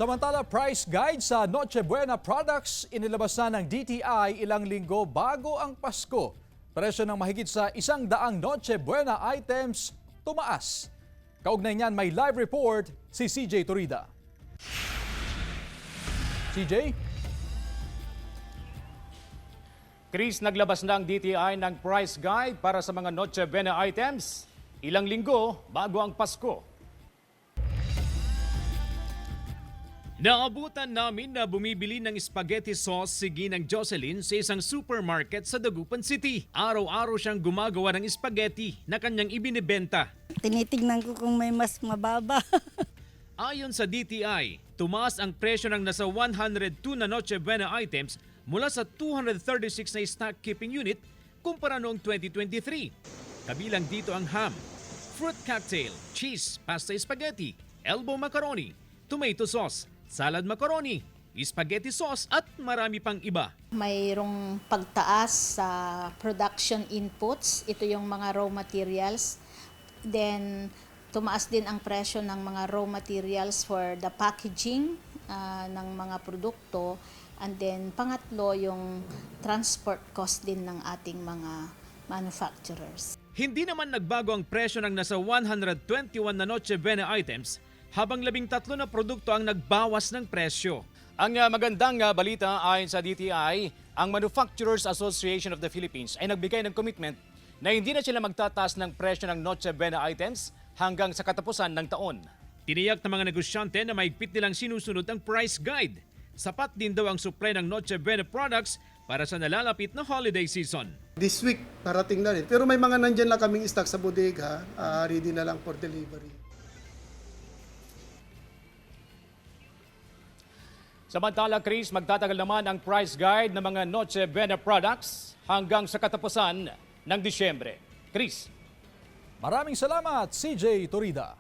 Samantala, price guide sa Noche Buena products inilabas na ng DTI ilang linggo bago ang Pasko. Presyo ng mahigit sa 100 Noche Buena items tumaas. Kaugnay niyan may live report si CJ Turida. CJ? Chris, naglabas na ang DTI ng price guide para sa mga Noche Buena items ilang linggo bago ang Pasko. Naabutan namin na bumibili ng spaghetti sauce si Ginang Jocelyn sa isang supermarket sa Dagupan City. Araw-araw siyang gumagawa ng spaghetti na kanyang ibinibenta. Tinitignan ko kung may mas mababa. Ayon sa DTI, tumaas ang presyo ng nasa 102 na Noche Buena items mula sa 236 na stock keeping unit kumpara noong 2023. Kabilang dito ang ham, fruit cocktail, cheese, pasta spaghetti, elbow macaroni, tomato sauce, salad macaroni, spaghetti sauce at marami pang iba. Mayroong pagtaas sa production inputs. Ito yung mga raw materials. Then, tumaas din ang presyo ng mga raw materials for the packaging ng mga produkto. And then, pangatlo, yung transport cost din ng ating mga manufacturers. Hindi naman nagbago ang presyo ng nasa 121 na Noche Buena items habang 13 na produkto ang nagbawas ng presyo. Ang magandang balita ayon sa DTI, ang Manufacturers Association of the Philippines ay nagbigay ng commitment na hindi na sila magtataas ng presyo ng Noche Buena items hanggang sa katapusan ng taon. Tiniyak ng mga negosyante na mahigpit nilang sinusunod ang price guide. Sapat din daw ang supply ng Noche Buena products para sa nalalapit na holiday season. This week, parating na rin. Pero may mga nandyan lang kaming stock sa bodega, ready na lang for delivery. Samantala, Chris, magtatagal naman ang price guide ng mga Noche Buena products hanggang sa katapusan ng Disyembre. Chris. Maraming salamat, CJ Turida.